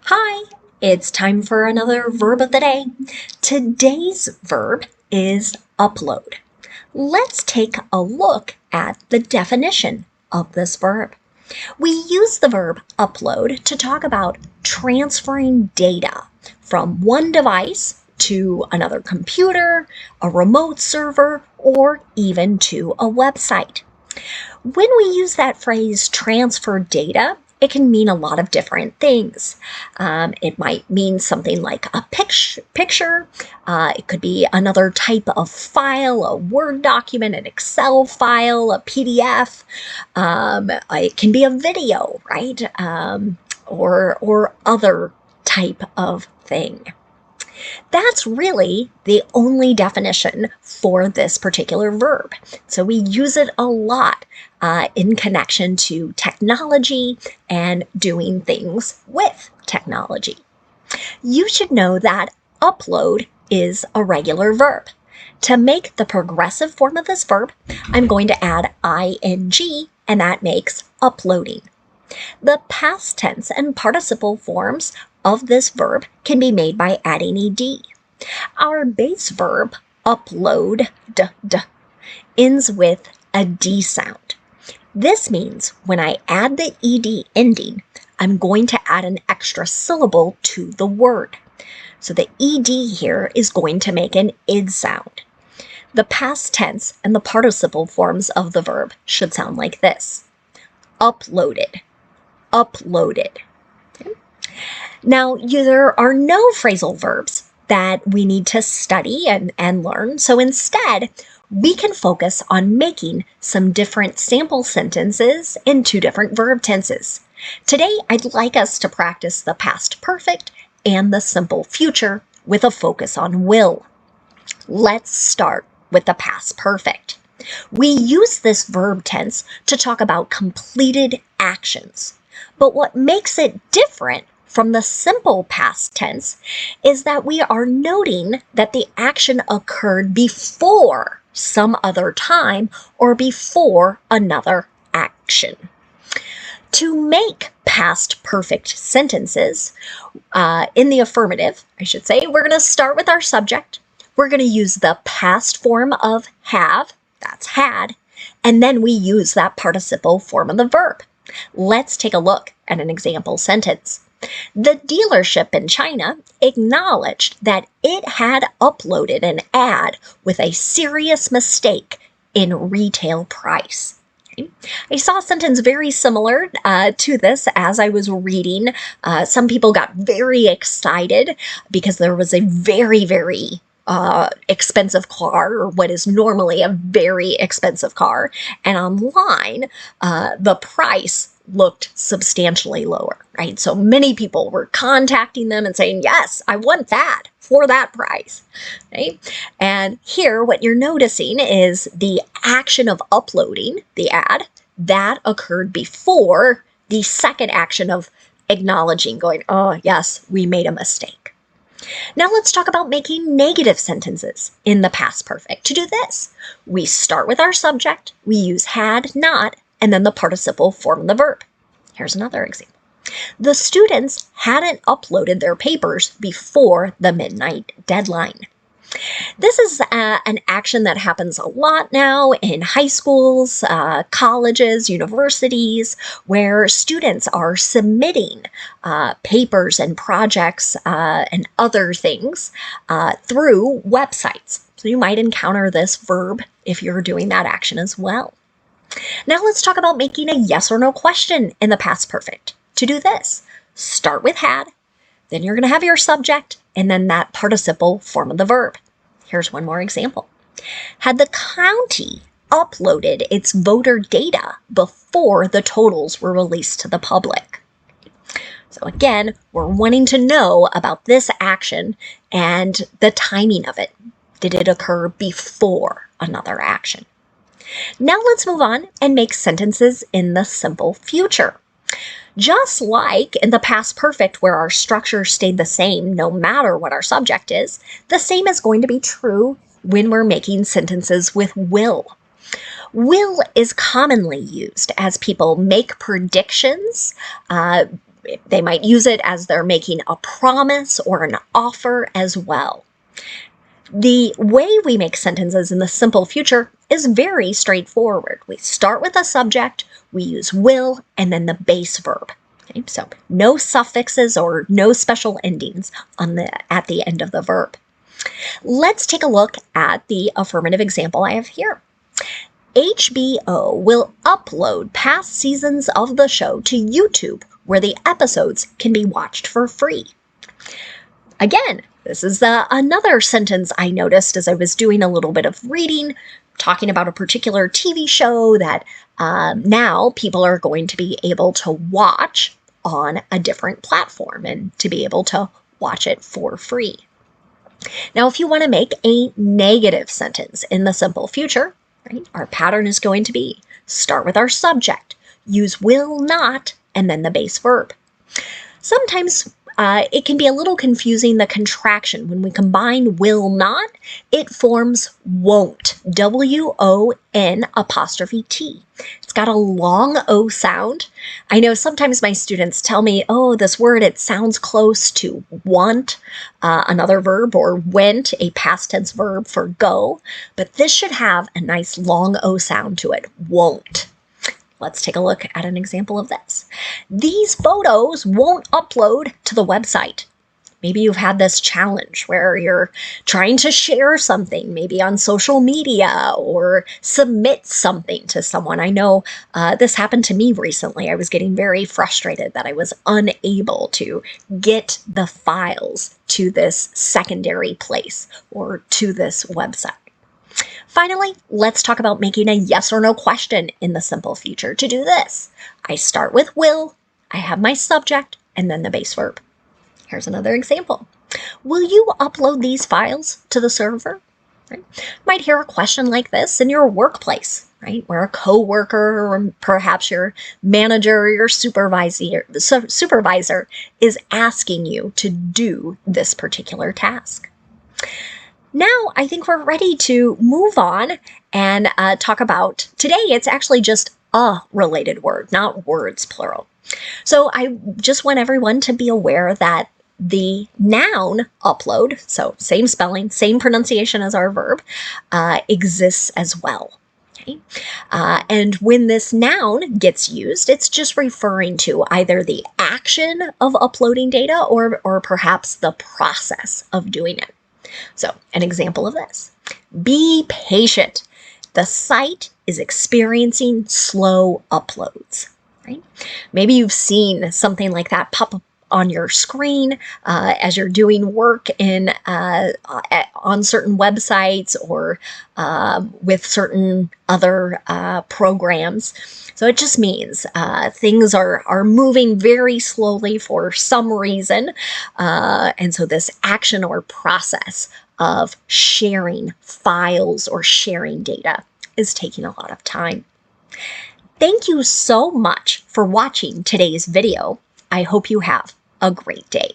Hi, it's time for another verb of the day. Today's verb is upload. Let's take a look at the definition of this verb. We use the verb upload to talk about transferring data from one device to another computer, a remote server, or even to a website. When we use that phrase transfer data, it can mean a lot of different things. It might mean something like a picture. It could be another type of file, a Word document, an Excel file, a PDF. It can be a video, right? Or other type of thing. That's really the only definition for this particular verb. So we use it a lot in connection to technology and doing things with technology. You should know that upload is a regular verb. To make the progressive form of this verb, I'm going to add ing, and that makes uploading. The past tense and participle forms of this verb can be made by adding ed. Our base verb, upload, ends with a d sound. This means when I add the ed ending, I'm going to add an extra syllable to the word. So the ed here is going to make an id sound. The past tense and the participle forms of the verb should sound like this. Uploaded, uploaded. Okay. Now, there are no phrasal verbs that we need to study and learn, so instead, we can focus on making some different sample sentences in two different verb tenses. Today, I'd like us to practice the past perfect and the simple future with a focus on will. Let's start with the past perfect. We use this verb tense to talk about completed actions. But what makes it different from the simple past tense is that we are noting that the action occurred before some other time or before another action. To make past perfect sentences in the affirmative, I should say, we're going to start with our subject. We're going to use the past form of have, that's had, and then we use that participle form of the verb. Let's take a look at an example sentence. The dealership in China acknowledged that it had uploaded an ad with a serious mistake in retail price. Okay. I saw a sentence very similar to this as I was reading. Some people got very excited because there was a very expensive car, or what is normally a very expensive car, and online the price looked substantially lower, right? So many people were contacting them and saying, yes, I want that for that price, right? And here what you're noticing is the action of uploading the ad that occurred before the second action of acknowledging, going, oh yes, we made a mistake. Now let's talk about making negative sentences in the past perfect. To do this, we start with our subject, we use had, not, and then the participle form of the verb. Here's another example. The students hadn't uploaded their papers before the midnight deadline. This is an action that happens a lot now in high schools, colleges, universities, where students are submitting papers and projects and other things through websites. So you might encounter this verb if you're doing that action as well. Now let's talk about making a yes or no question in the past perfect. To do this, start with had, then you're going to have your subject, and then that participle form of the verb. Here's one more example. Had the county uploaded its voter data before the totals were released to the public? So again, we're wanting to know about this action and the timing of it. Did it occur before another action? Now let's move on and make sentences in the simple future. Just like in the past perfect where our structure stayed the same no matter what our subject is, the same is going to be true when we're making sentences with will. Will is commonly used as people make predictions They might use it as they're making a promise or an offer as well. The way we make sentences in the simple future is very straightforward. We start with a subject, we use will, and then the base verb. Okay, so no suffixes or no special endings at the end of the verb. Let's take a look at the affirmative example I have here. HBO will upload past seasons of the show to YouTube, where the episodes can be watched for free. Again, this is another sentence I noticed as I was doing a little bit of reading, talking about a particular TV show that now people are going to be able to watch on a different platform and to be able to watch it for free. Now, if you want to make a negative sentence in the simple future, right, our pattern is going to be start with our subject, use will not, and then the base verb. Sometimes it can be a little confusing, the contraction. When we combine will not, it forms won't, W-O-N apostrophe T. It's got a long O sound. I know sometimes my students tell me, oh, this word, it sounds close to want, another verb, or went, a past tense verb for go, but this should have a nice long O sound to it, won't. Let's take a look at an example of this. These photos won't upload to the website. Maybe you've had this challenge where you're trying to share something, maybe on social media, or submit something to someone. I know this happened to me recently. I was getting very frustrated that I was unable to get the files to this secondary place or to this website. Finally, let's talk about making a yes or no question in the simple future. To do this, I start with will, I have my subject, and then the base verb. Here's another example. Will you upload these files to the server? Right? You might hear a question like this in your workplace, right? Where a coworker or perhaps your manager or your supervisor is asking you to do this particular task. Now, I think we're ready to move on and talk about, today it's actually just a related word, not words plural. So I just want everyone to be aware that the noun upload, so same spelling, same pronunciation as our verb, exists as well. Okay? And when this noun gets used, it's just referring to either the action of uploading data or perhaps the process of doing it. So, an example of this. Be patient. The site is experiencing slow uploads, right? Maybe you've seen something like that pop up on your screen as you're doing work on certain websites or with certain other programs. So it just means things are moving very slowly for some reason. And so this action or process of sharing files or sharing data is taking a lot of time. Thank you so much for watching today's video. I hope you have a great day.